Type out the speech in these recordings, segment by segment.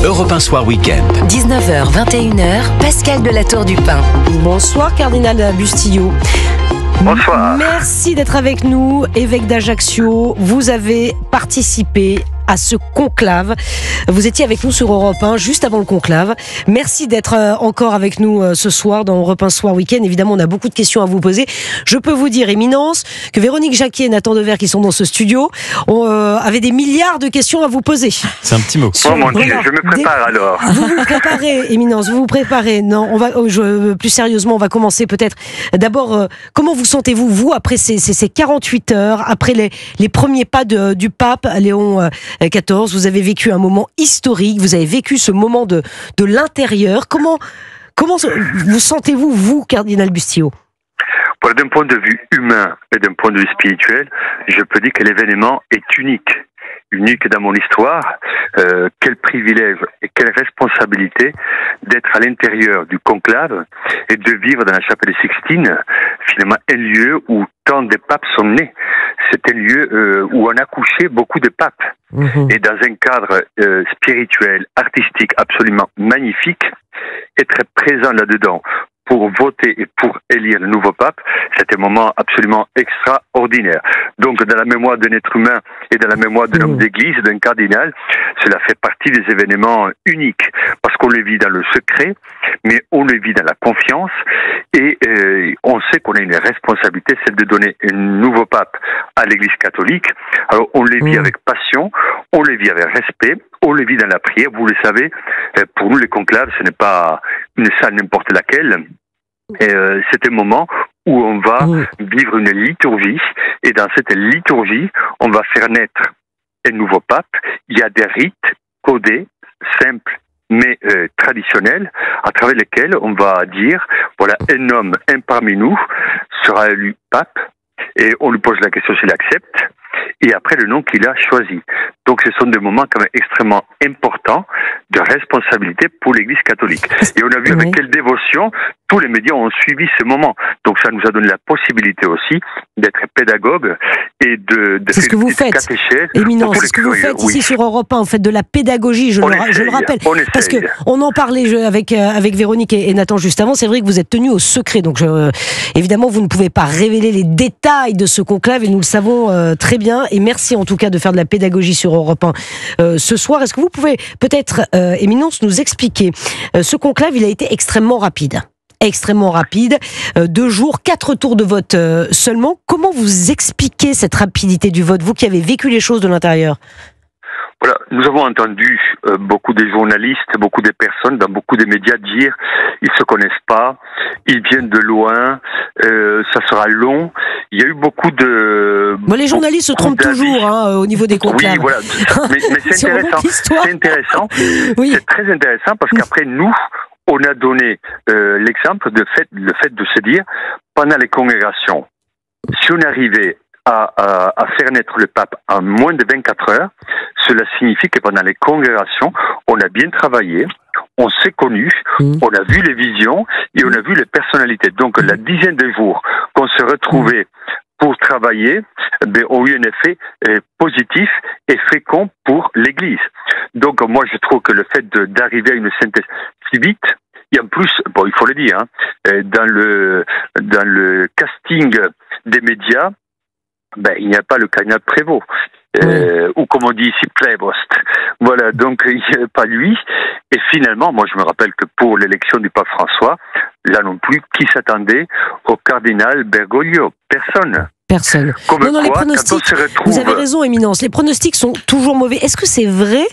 Europe 1 Soir Week-end. 19h, 21h, Pascal de la Tour du Pin. Bonsoir Cardinal Bustillo. Bonsoir. Merci d'être avec nous, évêque d'Ajaccio. Vous avez participé à ce conclave. Vous étiez avec nous sur Europe 1 juste avant le conclave. Merci d'être encore avec nous ce soir dans Europe 1 Soir Week-end. Évidemment, on a beaucoup de questions à vous poser. Je peux vous dire, Éminence, que Véronique Jacquier et Nathan Dever, qui sont dans ce studio, avaient des milliards de questions à vous poser. C'est un petit mot. Oh mon Dieu, je me prépare alors. Vous vous préparez, Éminence, vous vous préparez. Non, plus sérieusement, on va commencer peut-être. D'abord, comment vous sentez-vous, vous, après ces 48 heures, après les premiers pas du pape Léon XIV, vous avez vécu un moment historique, vous avez vécu ce moment de l'intérieur. Comment vous sentez-vous, vous, Cardinal Bustillo? D'un point de vue humain et d'un point de vue spirituel, je peux dire que l'événement est unique dans mon histoire. Quel privilège et quelle responsabilité d'être à l'intérieur du conclave et de vivre dans la chapelle Sixtine, finalement un lieu où tant de papes sont nés. C'est un lieu où on a couché beaucoup de papes. Et dans un cadre spirituel, artistique absolument magnifique, être présent là-dedans pour voter et pour élire le nouveau pape, c'est un moment absolument extraordinaire. Donc, dans la mémoire d'un être humain et dans la mémoire d'un homme d'église, d'un cardinal, cela fait partie des événements uniques, parce qu'on le vit dans le secret, mais on le vit dans la confiance, et on sait qu'on a une responsabilité, celle de donner un nouveau pape à l'église catholique. Alors, on le vit avec passion, on le vit avec respect, on le vit dans la prière. Vous le savez, pour nous, les conclaves, ce n'est pas une salle n'importe laquelle. C'est un moment où on va vivre une liturgie, et dans cette liturgie, on va faire naître un nouveau pape. Il y a des rites codés, simples, mais traditionnels, à travers lesquels on va dire, voilà, un homme, un parmi nous, sera élu pape, et on lui pose la question s'il accepte, et après le nom qu'il a choisi. Donc ce sont des moments quand même extrêmement importants de responsabilité pour l'Église catholique. Et on a vu avec quelle dévotion tous les médias ont suivi ce moment. Donc ça nous a donné la possibilité aussi d'être pédagogue et de c'est ce que vous faites, Éminence, c'est ce que vous faites ici sur Europe 1, vous faites de la pédagogie, je le rappelle, parce qu'on en parlait avec Véronique et Nathan juste avant. C'est vrai que vous êtes tenus au secret, donc évidemment vous ne pouvez pas révéler les détails de ce conclave, et nous le savons très bien, et merci en tout cas de faire de la pédagogie sur Europe 1 ce soir. Est-ce que vous pouvez peut-être, Éminence, nous expliquer ce conclave? Il a été extrêmement rapide, 2 jours, 4 tours de vote seulement. Comment vous expliquez cette rapidité du vote, vous qui avez vécu les choses de l'intérieur? Voilà, nous avons entendu beaucoup de journalistes, beaucoup de personnes dans beaucoup de médias dire ils se connaissent pas, ils viennent de loin, ça sera long. Il y a eu beaucoup de... les journalistes se trompent toujours au niveau des conclaves. Oui, voilà. Mais c'est intéressant. C'est intéressant. Oui. C'est très intéressant parce qu'après nous, on a donné l'exemple le fait de se dire pendant les congrégations, si on arrivait à faire naître le pape en moins de 24 heures, cela signifie que pendant les congrégations, on a bien travaillé, on s'est connus, on a vu les visions et on a vu les personnalités. Donc la dizaine de jours qu'on se retrouvait pour travailler, ont eu un effet positif et fécond pour l'Église. Donc moi je trouve que le fait d'arriver à une synthèse si vite, et en plus, il faut le dire, dans le casting des médias, il n'y a pas le cardinal Prévost, ou comme on dit ici, Prévost. Voilà, donc il n'y a pas lui. Et finalement, moi je me rappelle que pour l'élection du pape François, là non plus, qui s'attendait au cardinal Bergoglio? Personne. Non, les pronostics, vous avez raison, Éminence, les pronostics sont toujours mauvais. Est-ce que c'est vrai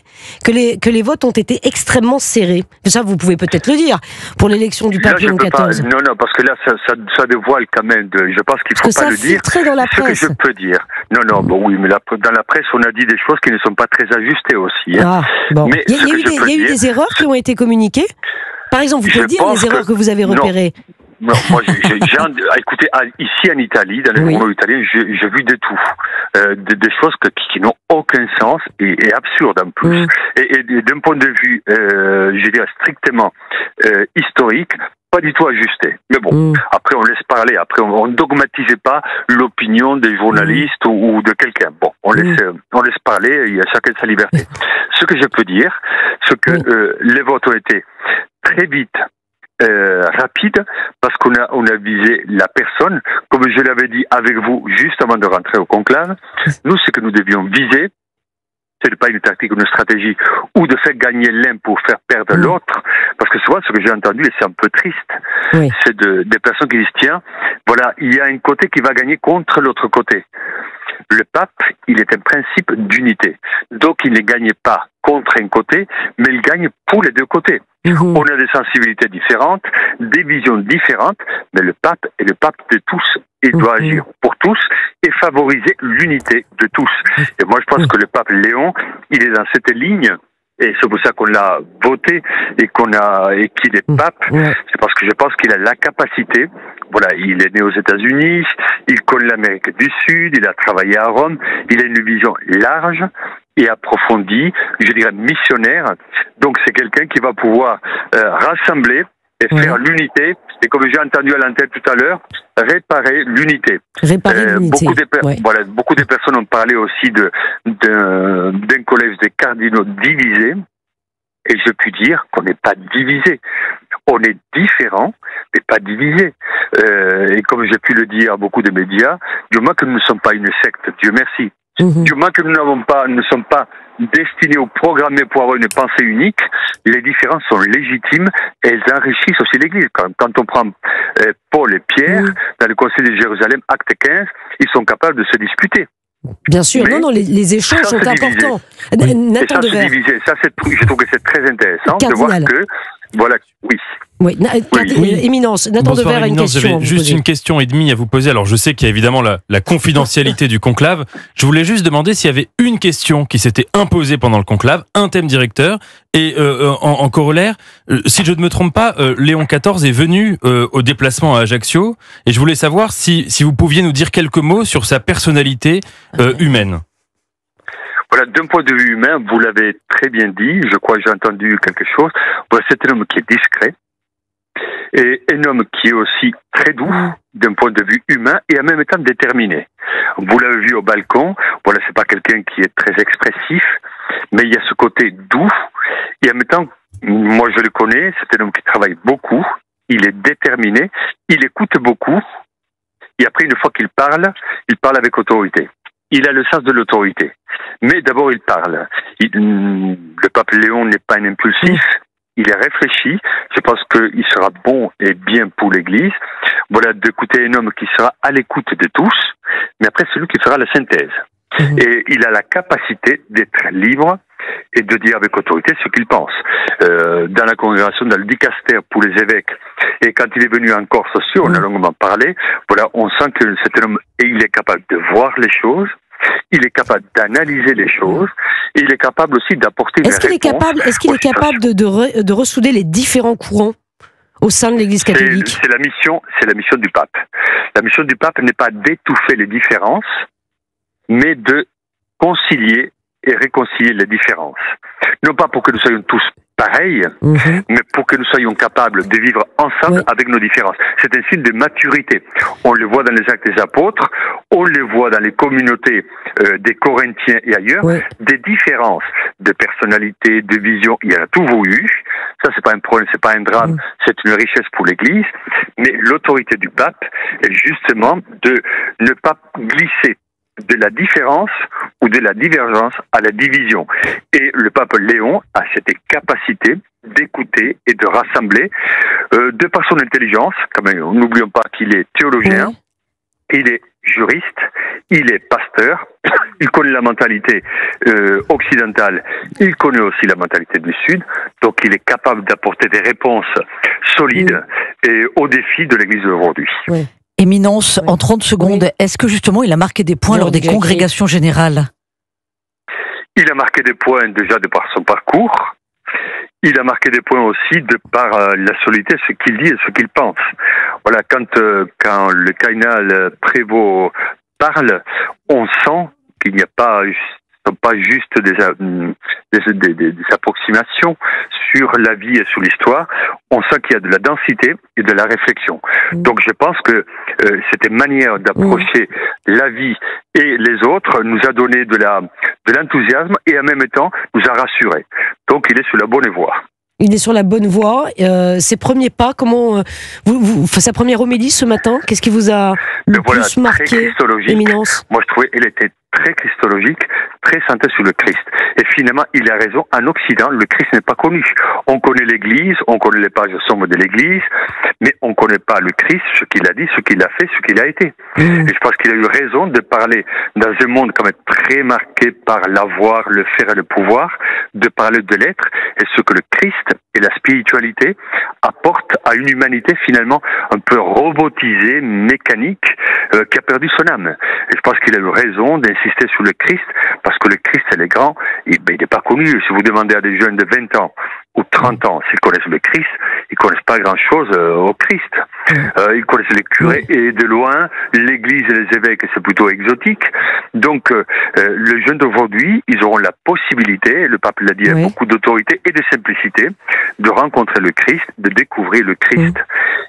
que les votes ont été extrêmement serrés? Ça, vous pouvez peut-être le dire, pour l'élection du pape Léon XIV. Non, parce que là, ça dévoile quand même, je pense qu'il ne faut pas le dire. Dans la presse. Ce que je peux dire. Non, oui, mais dans la presse, on a dit des choses qui ne sont pas très ajustées aussi. Mais il y a eu des erreurs qui ont été communiquées? Par exemple, vous pouvez dire les erreurs que vous avez repérées? moi, écoutez, ici en Italie, dans les journaux italiens, j'ai vu de tout, des choses qui n'ont aucun sens et absurdes en plus. Et d'un point de vue, je dirais strictement historique, pas du tout ajusté. Mais bon, après on laisse parler, après on ne dogmatise pas l'opinion des journalistes ou de quelqu'un. Bon, on laisse parler, il y a chacun sa liberté. Ce que je peux dire, c'est que les votes ont été très vite rapide, parce qu'on a visé la personne, comme je l'avais dit avec vous juste avant de rentrer au conclave. Nous, ce que nous devions viser, ce n'est pas une tactique ou une stratégie, ou de faire gagner l'un pour faire perdre l'autre, parce que souvent, ce que j'ai entendu, et c'est un peu triste, c'est des personnes qui disent, tiens, voilà, il y a un côté qui va gagner contre l'autre côté. Le pape, il est un principe d'unité. Donc, il ne gagne pas contre un côté, mais il gagne pour les deux côtés. On a des sensibilités différentes, des visions différentes, mais le pape est le pape de tous. Il doit agir pour tous et favoriser l'unité de tous. Et moi, je pense que le pape Léon, il est dans cette ligne. Et c'est pour ça qu'on l'a voté et qu'il est pape. C'est parce que je pense qu'il a la capacité. Voilà, il est né aux États-Unis, il connaît l'Amérique du Sud, il a travaillé à Rome, il a une vision large et approfondie, je dirais missionnaire. Donc c'est quelqu'un qui va pouvoir rassembler et faire l'unité. Et comme j'ai entendu à l'antenne tout à l'heure, réparer l'unité. Beaucoup de personnes ont parlé aussi d'un collège des cardinaux divisés. Et je puis dire qu'on n'est pas divisé. On est différents, mais pas divisés. Et comme j'ai pu le dire à beaucoup de médias, du moins que nous ne sommes pas une secte, Dieu merci. Du moins que nous ne sommes pas destinés ou programmés pour avoir une pensée unique, les différences sont légitimes et elles enrichissent aussi l'Église. Quand on prend Paul et Pierre, dans le Concile de Jérusalem, acte 15, ils sont capables de se disputer. Bien sûr, les échanges sont importants. Nathan Devers. Je trouve que c'est très intéressant de voir que, voilà, Éminence, Nathan Devers a une question. J'avais juste une question et demie à vous poser. Alors je sais qu'il y a évidemment la confidentialité du conclave. Je voulais juste demander s'il y avait une question qui s'était imposée pendant le conclave, un thème directeur. Et en corollaire, si je ne me trompe pas, Léon XIV est venu au déplacement à Ajaccio. Et je voulais savoir si vous pouviez nous dire quelques mots sur sa personnalité humaine. Voilà, d'un point de vue humain, vous l'avez très bien dit, je crois que j'ai entendu quelque chose. Voilà, c'est un homme qui est discret, et un homme qui est aussi très doux d'un point de vue humain et en même temps déterminé. Vous l'avez vu au balcon, voilà, c'est pas quelqu'un qui est très expressif, mais il y a ce côté doux, et en même temps, moi je le connais, c'est un homme qui travaille beaucoup, il est déterminé, il écoute beaucoup, et après une fois qu'il parle avec autorité. Il a le sens de l'autorité. Mais d'abord, il parle. Le pape Léon n'est pas un impulsif. Il est réfléchi. Je pense qu'il sera bon et bien pour l'Église. Voilà, d'écouter un homme qui sera à l'écoute de tous, mais après, celui qui fera la synthèse. Et il a la capacité d'être libre et de dire avec autorité ce qu'il pense. Dans la congrégation, dans le dicaster pour les évêques, et quand il est venu en Corse aussi, on a longuement parlé, voilà, on sent que c'est un homme, et il est capable de voir les choses, il est capable d'analyser les choses, et il est capable aussi d'apporter une réponse. Est-ce qu'il est capable de ressouder les différents courants au sein de l'Église catholique? C'est la mission du pape. La mission du pape n'est pas d'étouffer les différences, mais de concilier et réconcilier les différences. Non pas pour que nous soyons tous pareils, mais pour que nous soyons capables de vivre ensemble avec nos différences. C'est un signe de maturité. On le voit dans les actes des apôtres, on le voit dans les communautés des Corinthiens et ailleurs, des différences de personnalité, de vision, il y en a toujours eu. Ça, c'est pas un problème, c'est pas un drame, c'est une richesse pour l'Église. Mais l'autorité du pape est justement de ne pas glisser de la différence ou de la divergence à la division. Et le pape Léon a cette capacité d'écouter et de rassembler de par son intelligence. Quand même, n'oublions pas qu'il est théologien, il est juriste, il est pasteur, il connaît la mentalité occidentale, il connaît aussi la mentalité du Sud, donc il est capable d'apporter des réponses solides et aux défis de l'Église d'aujourd'hui. Éminence, en 30 secondes, est-ce que justement il a marqué des points lors des congrégations générales? Il a marqué des points déjà de par son parcours. il a marqué des points aussi de par la solidité, ce qu'il dit et ce qu'il pense. Voilà, quand le cardinal Prévost parle, on sent qu'il n'y a pas juste des approximations sur la vie et sur l'histoire. On sent qu'il y a de la densité et de la réflexion. Donc je pense que cette manière d'approcher la vie et les autres nous a donné de l'enthousiasme et en même temps nous a rassurés. Donc il est sur la bonne voie. Il est sur la bonne voie. Ses premiers pas, sa première homélie ce matin, qu'est-ce qui vous a le plus marqué, Éminence? Moi, je trouvais qu'elle était très christologique, très centrée sur le Christ. Et finalement, il a raison. En Occident, le Christ n'est pas connu. On connaît l'Église, on connaît les pages sombres de l'Église, mais on ne connaît pas le Christ, ce qu'il a dit, ce qu'il a fait, ce qu'il a été. Et je pense qu'il a eu raison de parler dans un monde quand même très marqué par l'avoir, le faire et le pouvoir, de parler de l'être et ce que le Christ et la spiritualité apportent à une humanité finalement un peu robotisée, mécanique, qui a perdu son âme. Et je pense qu'il a eu raison d'insister sur le Christ, parce que le Christ, elle est grand, il n'est pas connu. Si vous demandez à des jeunes de 20 ans ou 30 ans s'ils connaissent le Christ, ils connaissent pas grand-chose au Christ. Ils connaissent les curés et de loin, l'Église et les évêques, c'est plutôt exotique. Donc, les jeunes d'aujourd'hui, ils auront la possibilité, le pape l'a dit avec beaucoup d'autorité et de simplicité, de rencontrer le Christ, de découvrir le Christ.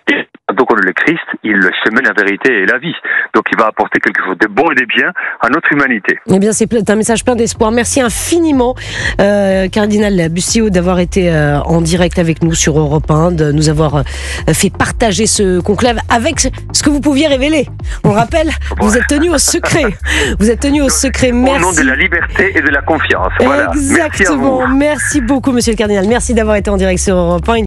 Et donc, le Christ, il chemin la vérité et la vie. Donc, il va apporter quelque chose de bon et de bien à notre humanité. Eh bien, c'est un message plein d'espoir. Merci infiniment, Cardinal Bustillo, d'avoir été en direct avec nous sur Europe 1, de nous avoir fait partager ce conclave avec ce que vous pouviez révéler. On rappelle, vous êtes tenu au secret. Vous êtes tenu au secret. Merci. Au nom de la liberté et de la confiance. Voilà. Exactement. Merci beaucoup, monsieur le Cardinal. Merci d'avoir été en direct sur Europe 1.